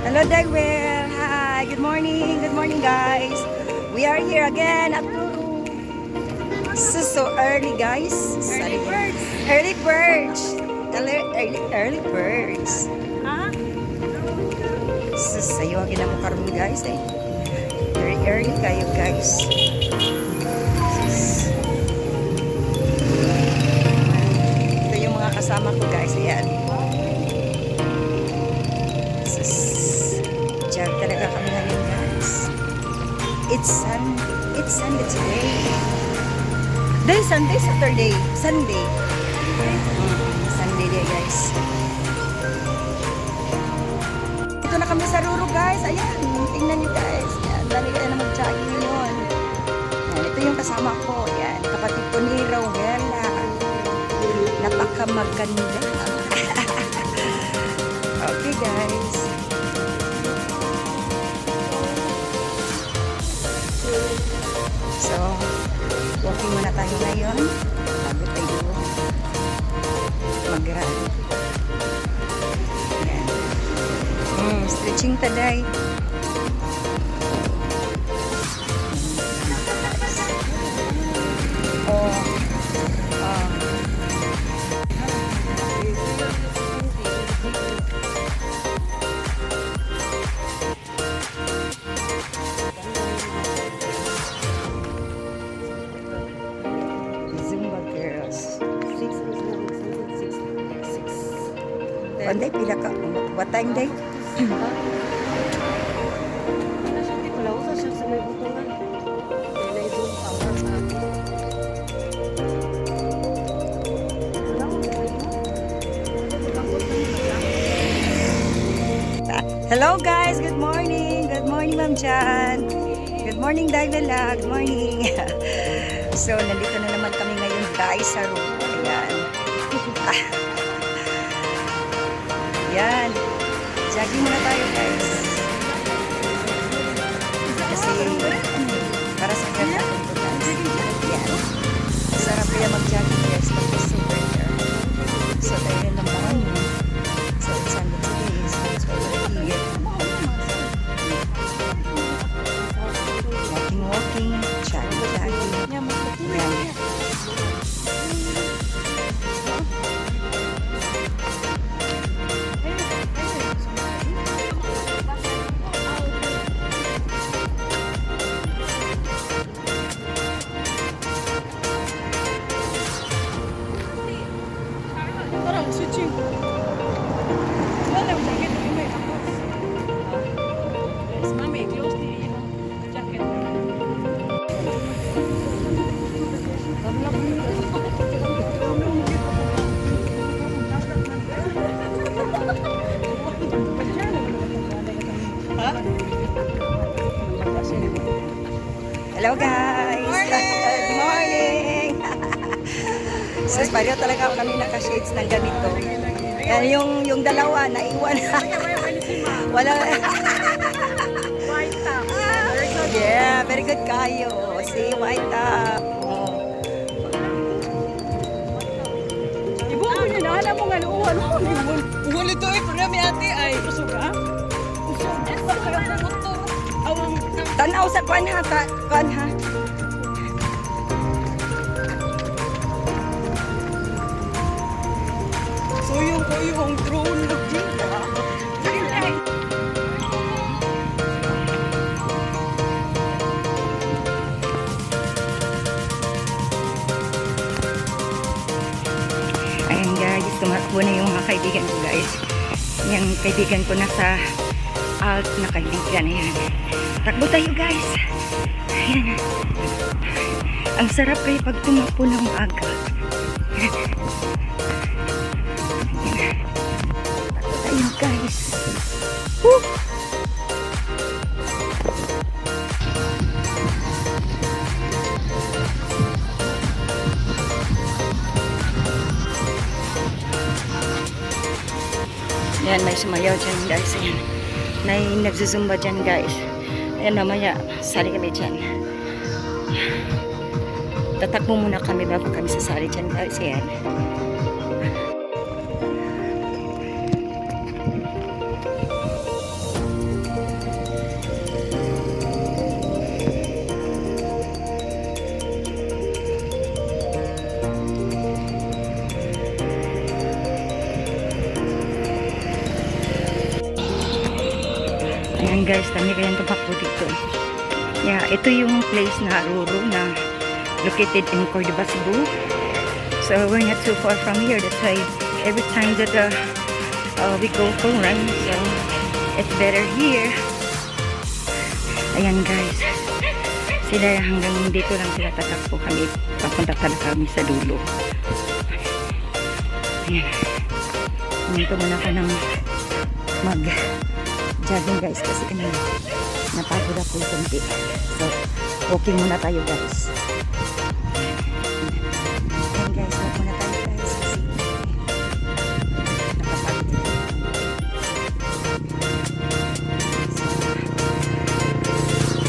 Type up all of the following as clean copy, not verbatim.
Hello, Dagwell. Hi. Good morning. Good morning, guys. We are here again at Turu. This is so early, guys. Early birds. Early birds. Early birds. Ha? Sayo ang ginamo karon, guys. Very early kayo, guys. Ito yung mga kasama ko, guys. Ayan. Diyan talaga kami ngayon, guys. It's Sunday today. Sunday, Saturday. Sunday. Sunday day, guys. Ito na kami sa Ruro, guys. Ayan, tingnan nyo, guys. Ayan, dali kayo na mag-jogging ngayon. Ayan, ito yung kasama ko. Ayan, kapatid ko ni Rowella. Napakamaganda. Okay, guys. So, walking muna tayo ngayon bago tayo mag-run. Stretching today. Zumba girls. Panday pila ka? What time day? Hello guys, good morning. Good morning Ma'am Chan. Good morning Dagwela. Good morning. So nandito na naman kami ngayon guys sa room. Ayan. Yan. Jogging muna tayo guys. Kasi para sa health natin ito guys. Yan. Sarap kaya mag-jogging guys pag may super here. So tayo rin naman. So it's Sunday today. So it's already walking, jogging. Yan. Parang switching. Wala yung jacket. May tapos. Yes, mami, close the jacket. Hello guys! Good morning! Sus, pareho talaga kami naka-shades ng ganito. Yan, yung dalawa, naiwan. Wala. White top. Yeah, very good kayo. See, white top. Oh. Ibu ko niya na, alam mo nga, uwan mo. Uwan ito eh, programi ate ay. Usog ha? Usog. Ito kayo ng motor. Awang. Tanaw sa kuan ha, kuan ha. So yung drone look dito. Ayan guys, tumakbo na yung mga kaibigan ko guys. Yung kaibigan ko nasa alt na kaibigan. Ayan. Takbo tayo guys. Ayan. Ang sarap kayo pag tumakbo ng maaga. Takbo tayo guys. Woo! Ayan, may sumayaw dyan guys. Ayan. May nagzuzumba dyan guys. Ayan, mamaya sali kami dyan. Tatakbo muna kami bago kami sasali dyan guys. Ayan. Ayan guys, dami kayang tumakbo dito. Yeah, ito yung place na Ruru na located in Cordoba, Cebu. So we're not too far from here. That's why every time that we go for run, so it's better here. Ayan guys, sila hanggang dito lang sila tatakbo, kami papunta talaga kami sa dulo. Ayan, huminto muna ka ng mag jogging guys kasi kanina napagod ako yung konti. So walking muna tayo guys. Ayan guys, walk muna tayo guys kasi napapagod ito. So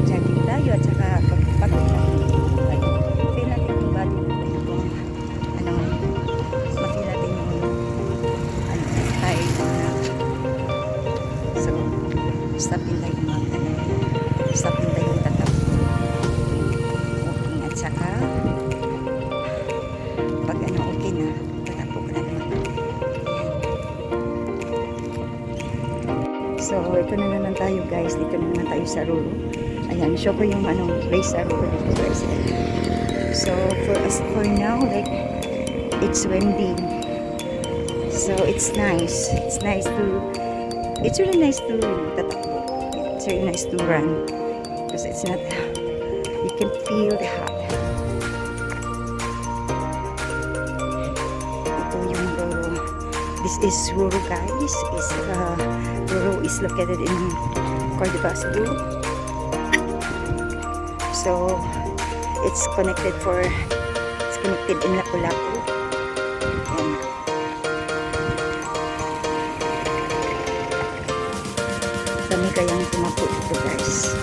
jogging tayo at saka pagpapagod natin tayo. Feel natin yung body kung ano, ma-feel natin yung ano, tayo na. So stop din tayo mag stop din tayo tatakbo. Walking at saka pag ano okay na, tatakbo ka na naman. So ito na naman tayo guys, dito na naman tayo sa Ruru. Ayan, show ko yung ano, place sa Ruru dito guys. So for now, like it's windy. So it's nice. It's really nice to tatakbo. It's really nice to run because it's not, you can feel the hot. Ito yung Ruru. This is Ruru guys. Ruru is located in Cordoba, Cebu. So it's connected in Lapu-Lapu. And dami kayang tumakbo dito guys.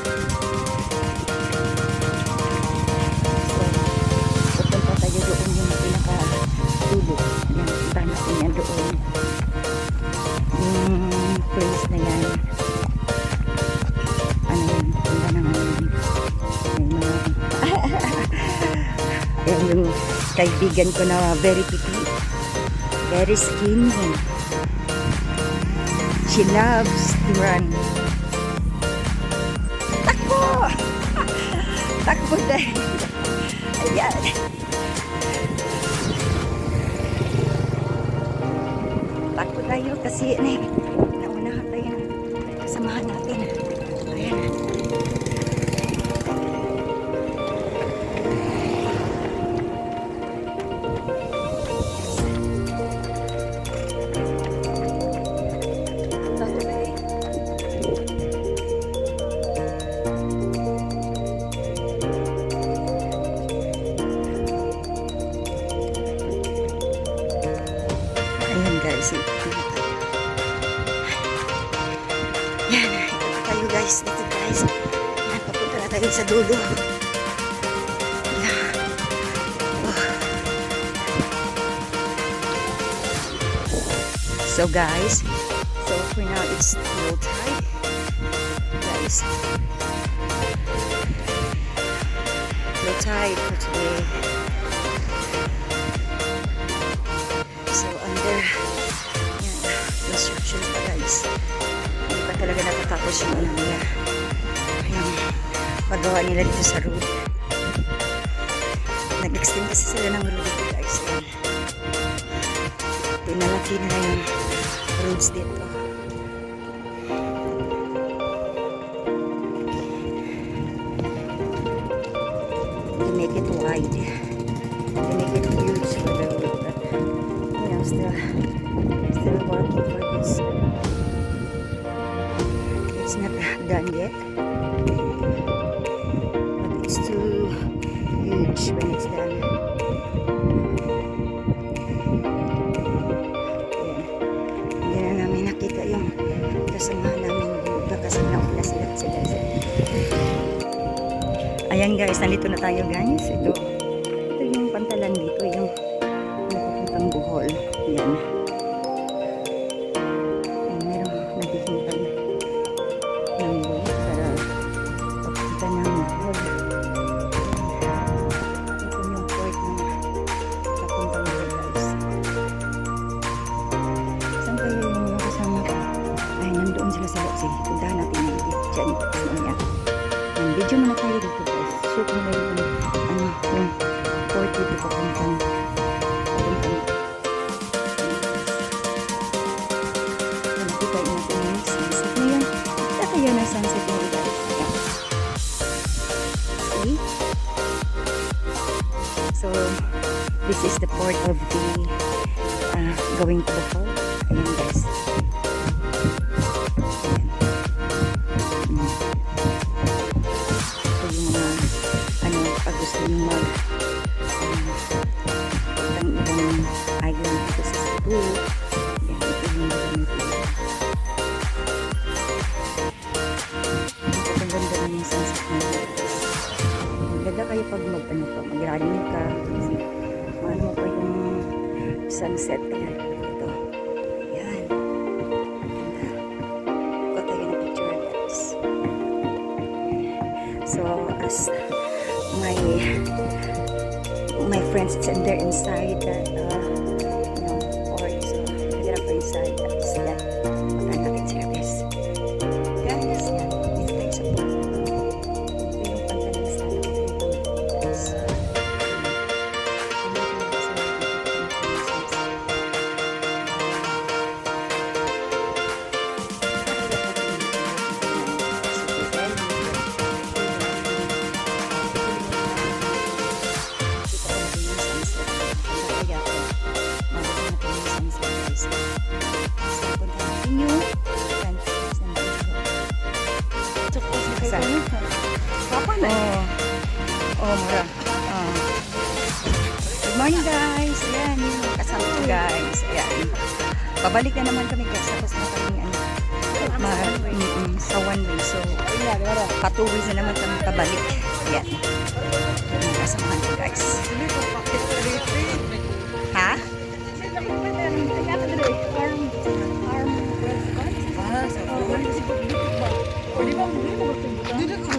So pupunta tayo doon yung pinaka-dulo. Ayan, punta natin yan doon. Yung place na yan. Ano yun? Punta na ngayon. Ayan yung kaibigan ko na very pretty. Very skinny. She loves to run. Takbo! Takbo dahil. Ayan. Takbo tayo kasi naunahan tayo ng kasamahan natin. Ayan. Yan, ito tayo guys, dito guys. Yan, papunta na tayo sa dulo. Yan. Oh. So guys, so for now it's low tide. Guys, low tide for today. So under construction pa guys. Hindi pa talaga natatapos yung ano nila, yung paggawa nila dito sa road. Nag-extend kasi sila ng road dito guys. Pinalaki nila yung roads dito. They make it wide. They make it huge for the road, but you know, still working for this. It's not done yet, but it's too huge when it's done. Hindi na namin nakita yung kasamahan namin dito kasi nauna sila guys. Ayan guys, nandito na tayo guys. Ito yung pantalan dito, yung napapuntang Bohol. Ayan. nandoon sila sa loob. Sige, puntahan natin yung dyan. Tapos mamaya. Yan, video muna tayo dito guys. Shoot muna yung, yung port dito papuntang. Nakita natin yung sunset ngayon. Nakita kayo na sunset ngayon guys. Yan. See? So, this is the port of the going to the port. Ayan guys. Ito yung mga pag gusto nyo mag ang ibang island dito sa Cebu. Ayan, ito yung mga dito. Ang ganda naman yung sunset na guys. Maganda kayo pag mag-running ka kasi maano mo pa yung sunset. Ayan, ito. Ayan. Ganda. Iko tayo ng picture guys. So, as my friends, it's in there inside that, or so, hirap pa inside that. So, yan. Puntahan natin sila guys. Guys, yan. Dito tayo sa pool. Ito yung pantalan sa guys. Mura. Good morning guys. Ayan, yung kasama ko guys. Ayan. Pabalik na naman kami guys. Tapos na kami sa one way. So, patuloy na naman kami pabalik. Ayan. Yung kasama ko guys. Ha?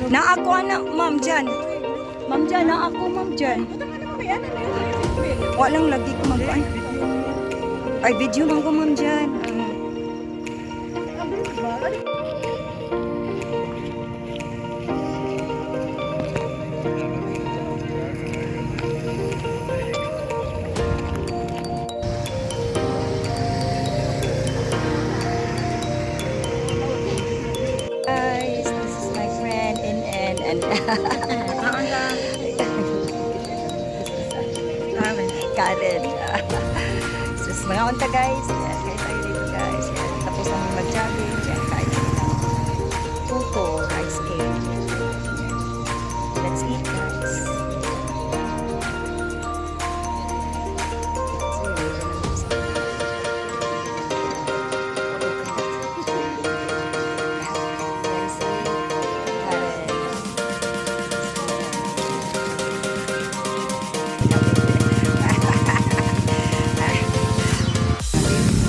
Na ako na, ma'am dyan. Ma'am dyan, na ako, ma'am dyan. Walang lagi ko mag-an. Ay, video man ko, ma'am dyan. Guys, this is my friend and Karen. Sus, mga unta guys. Yan, kain tayo dito guys. Yan, tapos namin mag-jogging. Yan, kain tayo ng puto, rice cake. Let's eat guys.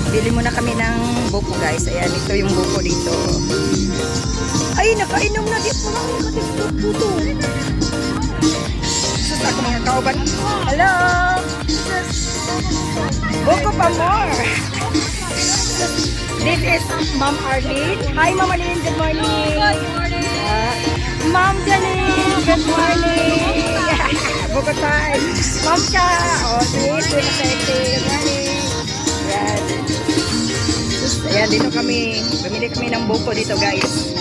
Bili muna kami ng buko guys. Ayan, ito yung buko dito. Ay, nakainom na dito. Puto. Sus, ako mga kauban. Hello! Buko pa more. This is Ma'am Arlene. Hi, Ma'am Arlene. Good morning. Good morning. Ma'am Janine. Good morning. Buko time. Ma'am Cha. Oh, please. Good morning. Ayan. Ayan, dito kami. Bumili kami ng buko dito, guys.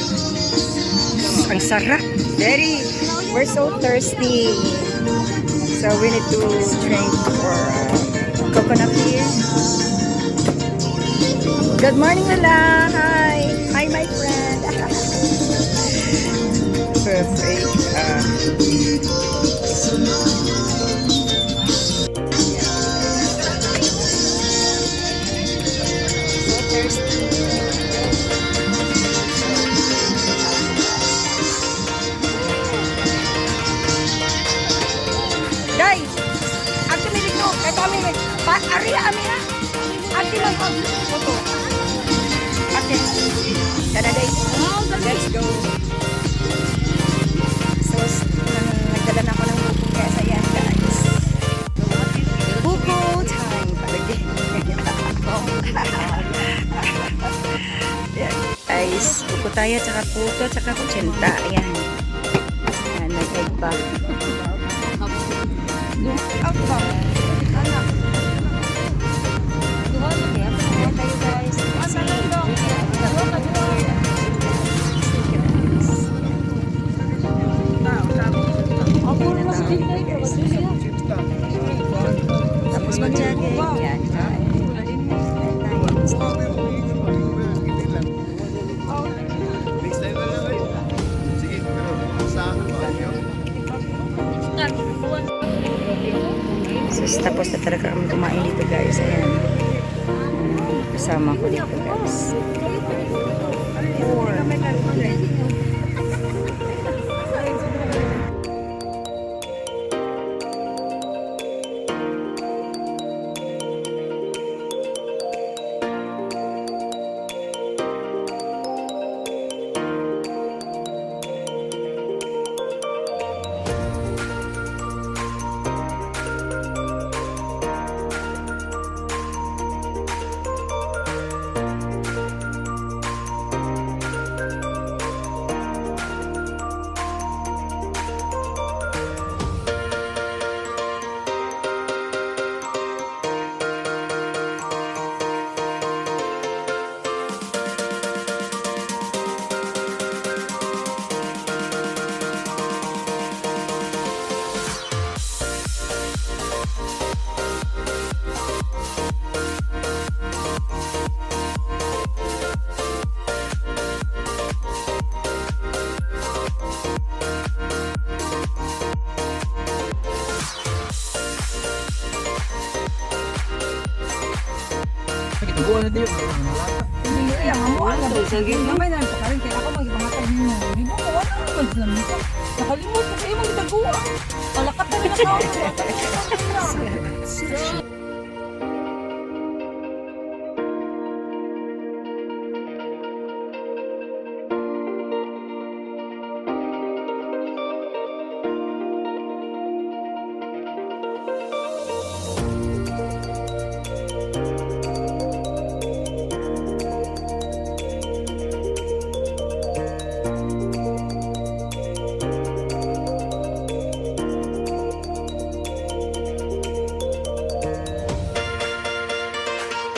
Ang sarap. We're so thirsty. So, we need to drink for coconut here. Good morning, Lala. Hi. Hi, my friend. Perfect. Guys, ang tumilig no, ito kami, ariya kami ha. Ate lang, foto. Ate. guys. Buko tayo, tsaka puto, tsaka kutsinta. Ayan. Ayan, nag-egg pa. Apa? Anak. Duha na kaya. Duha tayo guys. Tapos mag-jogging. Yan. Tapos na talaga kami kumain dito guys. Ayan. Kasama ko dito guys. Buwan na tayo. Hindi yan, mamuha na. Sige, mamay na lang pa rin. Kaya ako magipangatan niyo. Di ba ko, wala naman sila misa. Nakalimot na kayo magitaguan. Palakat na rin ako.